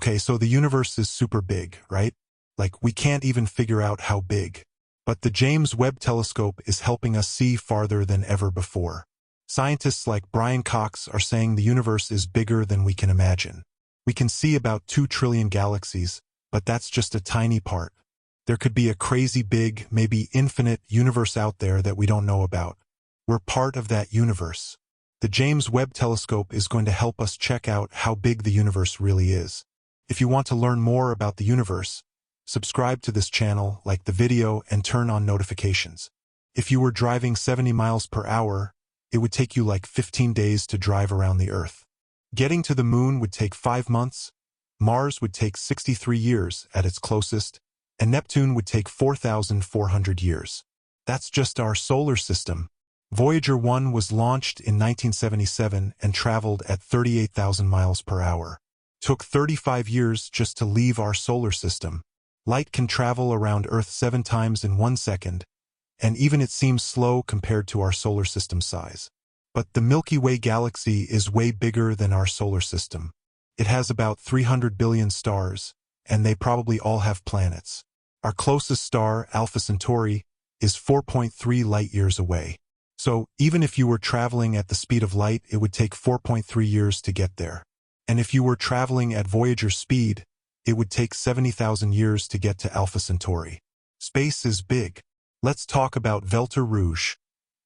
Okay, so the universe is super big, right? Like, we can't even figure out how big. But the James Webb Telescope is helping us see farther than ever before. Scientists like Brian Cox are saying the universe is bigger than we can imagine. We can see about 2 trillion galaxies, but that's just a tiny part. There could be a crazy big, maybe infinite universe out there that we don't know about. We're part of that universe. The James Webb Telescope is going to help us check out how big the universe really is. If you want to learn more about the universe, subscribe to this channel, like the video, and turn on notifications. If you were driving 70 miles per hour, it would take you like 15 days to drive around the Earth. Getting to the Moon would take 5 months, Mars would take 63 years at its closest, and Neptune would take 4,400 years. That's just our solar system. Voyager 1 was launched in 1977 and traveled at 38,000 miles per hour. Took 35 years just to leave our solar system. Light can travel around Earth 7 times in 1 second, and even it seems slow compared to our solar system size. But the Milky Way galaxy is way bigger than our solar system. It has about 300 billion stars, and they probably all have planets. Our closest star, Alpha Centauri, is 4.3 light-years away. So, even if you were traveling at the speed of light, it would take 4.3 years to get there. And if you were traveling at Voyager speed, it would take 70,000 years to get to Alpha Centauri. Space is big. Let's talk about Velta Rouge,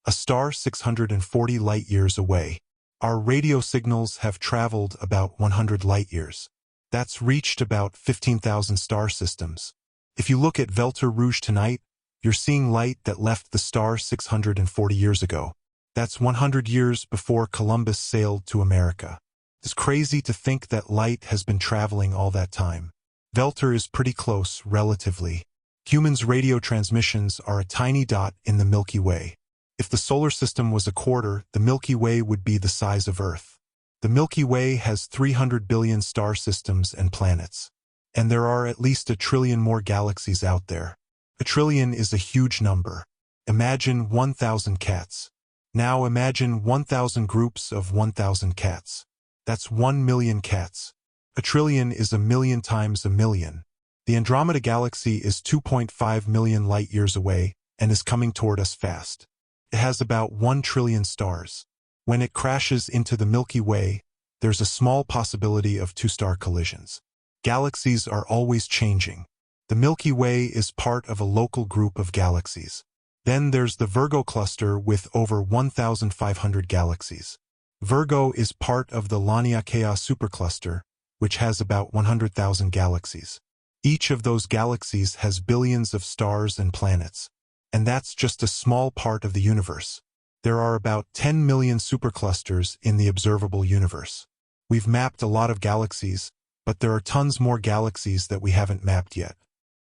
a star 640 light-years away. Our radio signals have traveled about 100 light-years. That's reached about 15,000 star systems. If you look at Velta Rouge tonight, you're seeing light that left the star 640 years ago. That's 100 years before Columbus sailed to America. It's crazy to think that light has been traveling all that time. Velta is pretty close, relatively. Humans' radio transmissions are a tiny dot in the Milky Way. If the solar system was a quarter, the Milky Way would be the size of Earth. The Milky Way has 300 billion star systems and planets. And there are at least 1 trillion more galaxies out there. 1 trillion is a huge number. Imagine 1,000 cats. Now imagine 1,000 groups of 1,000 cats. That's 1 million cats. 1 trillion is 1 million times 1 million. The Andromeda Galaxy is 2.5 million light-years away and is coming toward us fast. It has about 1 trillion stars. When it crashes into the Milky Way, there's a small possibility of 2-star collisions. Galaxies are always changing. The Milky Way is part of a local group of galaxies. Then there's the Virgo cluster with over 1,500 galaxies. Virgo is part of the Laniakea supercluster, which has about 100,000 galaxies. Each of those galaxies has billions of stars and planets. And that's just a small part of the universe. There are about 10 million superclusters in the observable universe. We've mapped a lot of galaxies, but there are tons more galaxies that we haven't mapped yet.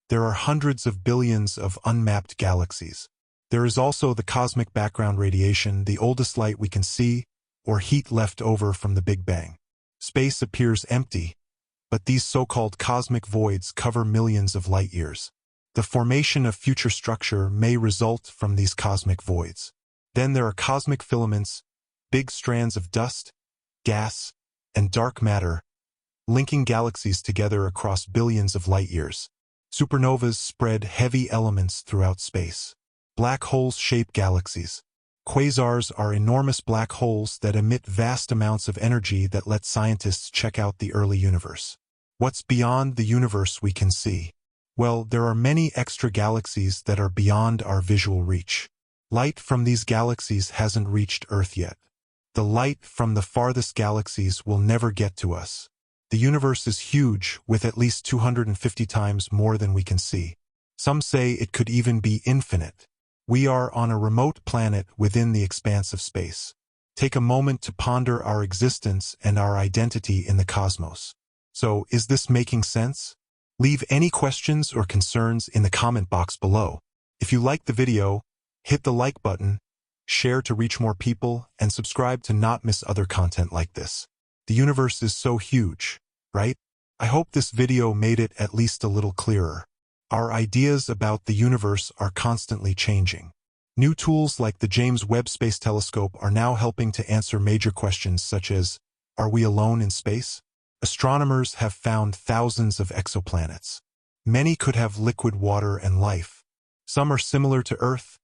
There are hundreds of billions of unmapped galaxies. There is also the cosmic background radiation, the oldest light we can see, or heat left over from the Big Bang. Space appears empty, but these so-called cosmic voids cover millions of light-years. The formation of future structure may result from these cosmic voids. Then there are cosmic filaments, big strands of dust, gas, and dark matter, linking galaxies together across billions of light-years. Supernovas spread heavy elements throughout space. Black holes shape galaxies. Quasars are enormous black holes that emit vast amounts of energy that let scientists check out the early universe. What's beyond the universe we can see? Well, there are many extra galaxies that are beyond our visual reach. Light from these galaxies hasn't reached Earth yet. The light from the farthest galaxies will never get to us. The universe is huge, with at least 250 times more than we can see. Some say it could even be infinite. We are on a remote planet within the expanse of space. Take a moment to ponder our existence and our identity in the cosmos. So, is this making sense? Leave any questions or concerns in the comment box below. If you liked the video, hit the like button, share to reach more people, and subscribe to not miss other content like this. The universe is so huge, right? I hope this video made it at least a little clearer. Our ideas about the universe are constantly changing. New tools like the James Webb Space Telescope are now helping to answer major questions such as, are we alone in space? Astronomers have found thousands of exoplanets. Many could have liquid water and life. Some are similar to Earth,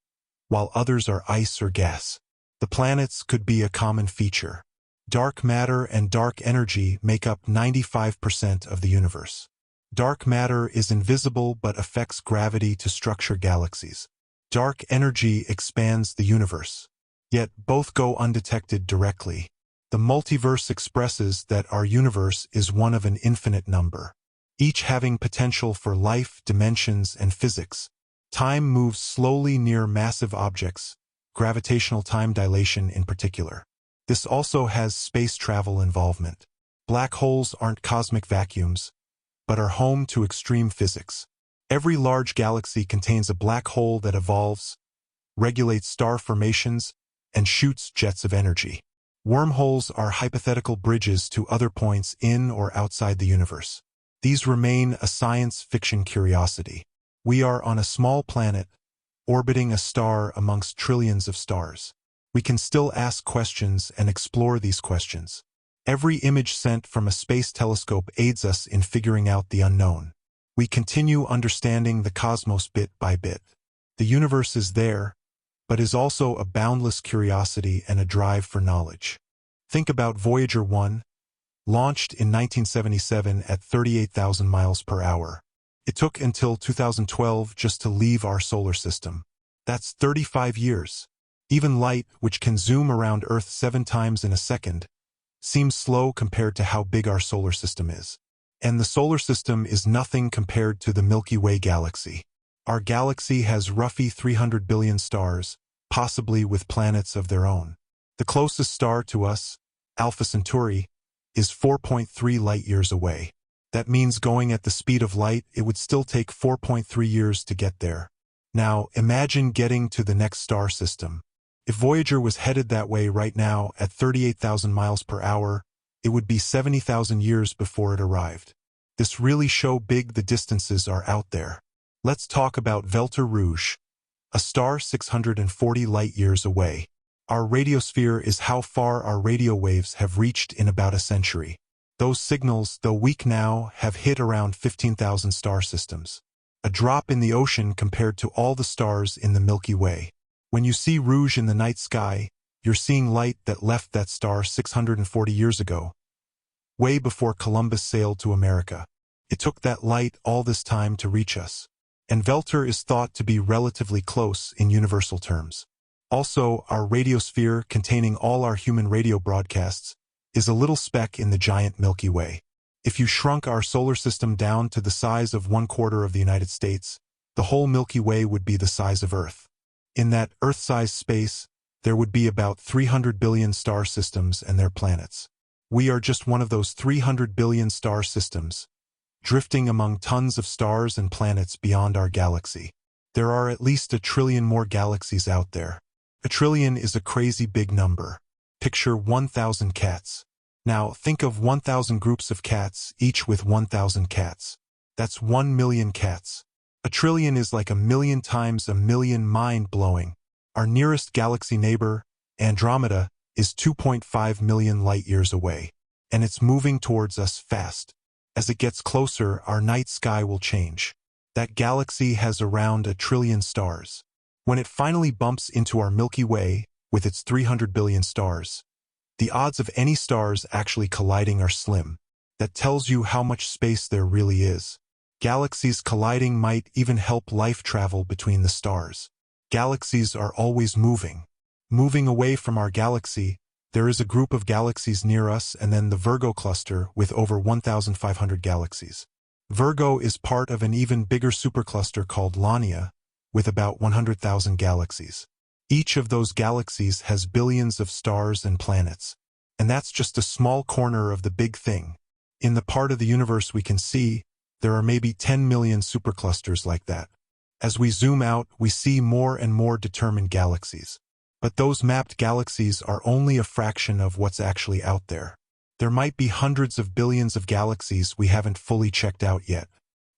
while others are ice or gas. The planets could be a common feature. Dark matter and dark energy make up 95% of the universe. Dark matter is invisible but affects gravity to structure galaxies. Dark energy expands the universe. Yet both go undetected directly. The multiverse expresses that our universe is one of an infinite number, each having potential for life, dimensions, and physics. Time moves slowly near massive objects, gravitational time dilation in particular. This also has space travel involvement. Black holes aren't cosmic vacuums, but are home to extreme physics. Every large galaxy contains a black hole that evolves, regulates star formations, and shoots jets of energy. Wormholes are hypothetical bridges to other points in or outside the universe. These remain a science fiction curiosity. We are on a small planet, orbiting a star amongst trillions of stars. We can still ask questions and explore these questions. Every image sent from a space telescope aids us in figuring out the unknown. We continue understanding the cosmos bit by bit. The universe is there, but is also a boundless curiosity and a drive for knowledge. Think about Voyager 1, launched in 1977 at 38,000 miles per hour. It took until 2012 just to leave our solar system. That's 35 years. Even light, which can zoom around Earth 7 times in a second, seems slow compared to how big our solar system is. And the solar system is nothing compared to the Milky Way galaxy. Our galaxy has roughly 300 billion stars, possibly with planets of their own. The closest star to us, Alpha Centauri, is 4.3 light-years away. That means going at the speed of light, it would still take 4.3 years to get there. Now, imagine getting to the next star system. If Voyager was headed that way right now at 38,000 miles per hour, it would be 70,000 years before it arrived. This really shows big the distances are out there. Let's talk about Velta Rouge, a star 640 light-years away. Our radiosphere is how far our radio waves have reached in about a century. Those signals, though weak now, have hit around 15,000 star systems. A drop in the ocean compared to all the stars in the Milky Way. When you see Rouge in the night sky, you're seeing light that left that star 640 years ago, way before Columbus sailed to America. It took that light all this time to reach us. And Velta is thought to be relatively close in universal terms. Also, our radiosphere, containing all our human radio broadcasts, is a little speck in the giant Milky Way. If you shrunk our solar system down to the size of 1/4 of the United States, the whole Milky Way would be the size of Earth. In that Earth-sized space, there would be about 300 billion star systems and their planets. We are just one of those 300 billion star systems, drifting among tons of stars and planets beyond our galaxy. There are at least 1 trillion more galaxies out there. 1 trillion is a crazy big number. Picture 1,000 cats. Now, think of 1,000 groups of cats, each with 1,000 cats. That's 1 million cats. 1 trillion is like 1,000,000 times 1,000,000, mind-blowing. Our nearest galaxy neighbor, Andromeda, is 2.5 million light-years away, and it's moving towards us fast. As it gets closer, our night sky will change. That galaxy has around 1 trillion stars. When it finally bumps into our Milky Way, with its 300 billion stars, the odds of any stars actually colliding are slim. That tells you how much space there really is. Galaxies colliding might even help life travel between the stars. Galaxies are always moving. Moving away from our galaxy, there is a group of galaxies near us and then the Virgo cluster with over 1,500 galaxies. Virgo is part of an even bigger supercluster called Ionia, with about 100,000 galaxies. Each of those galaxies has billions of stars and planets. And that's just a small corner of the big thing. In the part of the universe we can see, there are maybe 10 million superclusters like that. As we zoom out, we see more and more determined galaxies. But those mapped galaxies are only a fraction of what's actually out there. There might be hundreds of billions of galaxies we haven't fully checked out yet.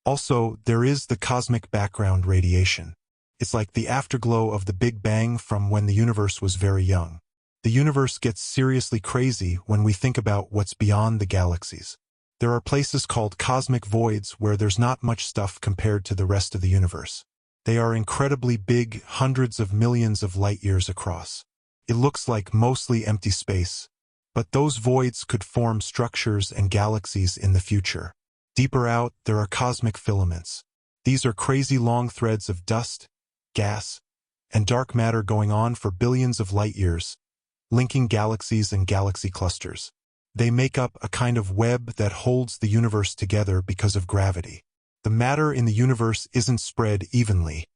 Also, there is the cosmic background radiation. It's like the afterglow of the Big Bang from when the universe was very young. The universe gets seriously crazy when we think about what's beyond the galaxies. There are places called cosmic voids where there's not much stuff compared to the rest of the universe. They are incredibly big, hundreds of millions of light years across. It looks like mostly empty space, but those voids could form structures and galaxies in the future. Deeper out, there are cosmic filaments. These are crazy long threads of dust, gas, and dark matter going on for billions of light years, linking galaxies and galaxy clusters. They make up a kind of web that holds the universe together because of gravity. The matter in the universe isn't spread evenly.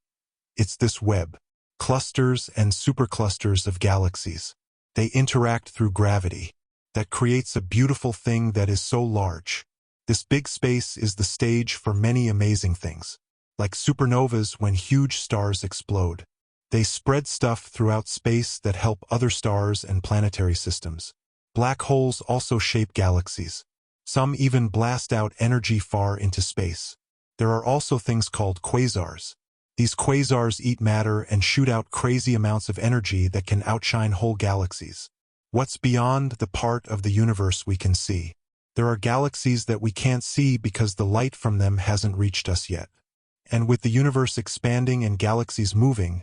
It's this web, clusters and superclusters of galaxies. They interact through gravity. That creates a beautiful thing that is so large. This big space is the stage for many amazing things. Like supernovas when huge stars explode. They spread stuff throughout space that help other stars and planetary systems. Black holes also shape galaxies. Some even blast out energy far into space. There are also things called quasars. These quasars eat matter and shoot out crazy amounts of energy that can outshine whole galaxies. What's beyond the part of the universe we can see? There are galaxies that we can't see because the light from them hasn't reached us yet. And with the universe expanding and galaxies moving,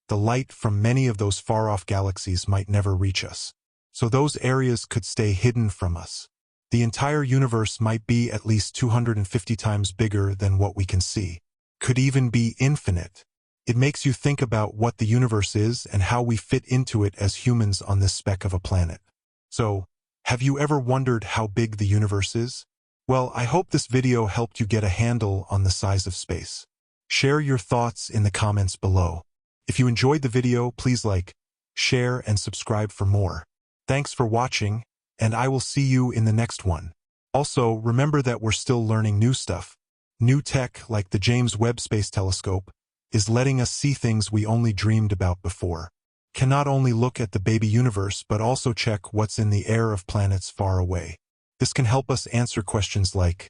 the light from many of those far-off galaxies might never reach us. So those areas could stay hidden from us. The entire universe might be at least 250 times bigger than what we can see. Could even be infinite. It makes you think about what the universe is and how we fit into it as humans on this speck of a planet. So, have you ever wondered how big the universe is? Well, I hope this video helped you get a handle on the size of space. Share your thoughts in the comments below. If you enjoyed the video, please like, share, and subscribe for more. Thanks for watching, and I will see you in the next one. Also, remember that we're still learning new stuff. New tech, like the James Webb Space Telescope, is letting us see things we only dreamed about before. Can not only look at the baby universe but also check what's in the air of planets far away. This can help us answer questions like,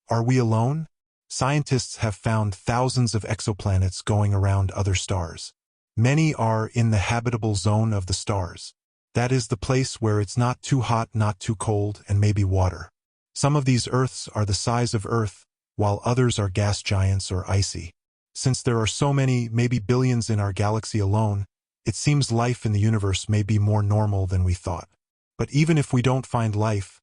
are we alone? Scientists have found thousands of exoplanets going around other stars. Many are in the habitable zone of the stars. That is the place where it's not too hot, not too cold, and maybe water. Some of these Earths are the size of Earth, while others are gas giants or icy. Since there are so many, maybe billions in our galaxy alone, it seems life in the universe may be more normal than we thought. But even if we don't find life,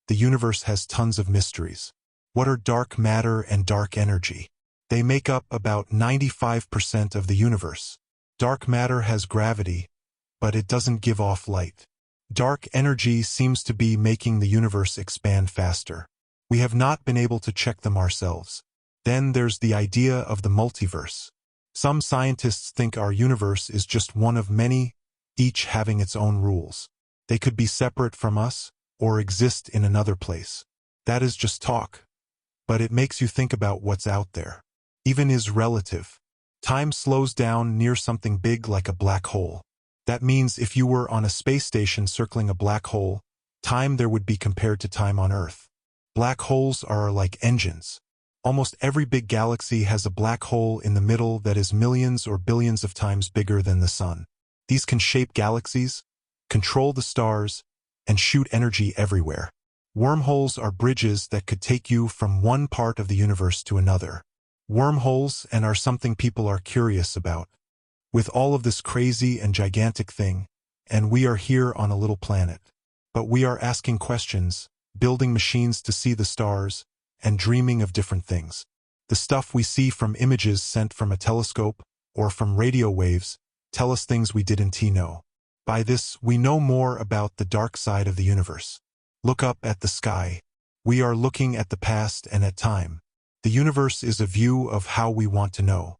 the universe has tons of mysteries. What are dark matter and dark energy? They make up about 95% of the universe. Dark matter has gravity, but it doesn't give off light. Dark energy seems to be making the universe expand faster. We have not been able to check them ourselves. Then there's the idea of the multiverse. Some scientists think our universe is just one of many, each having its own rules. They could be separate from us, or exist in another place. That is just talk. But it makes you think about what's out there. Even is relative. Time slows down near something big like a black hole. That means if you were on a space station circling a black hole, time there would be compared to time on Earth. Black holes are like engines. Almost every big galaxy has a black hole in the middle that is millions or billions of times bigger than the Sun. These can shape galaxies, control the stars, and shoot energy everywhere. Wormholes are bridges that could take you from one part of the universe to another. Wormholes are something people are curious about. With all of this crazy and gigantic thing, and we are here on a little planet. But we are asking questions, building machines to see the stars, and dreaming of different things. The stuff we see from images sent from a telescope, or from radio waves, tell us things we didn't know. By this, we know more about the dark side of the universe. Look up at the sky. We are looking at the past and at time. The universe is a view of how we want to know.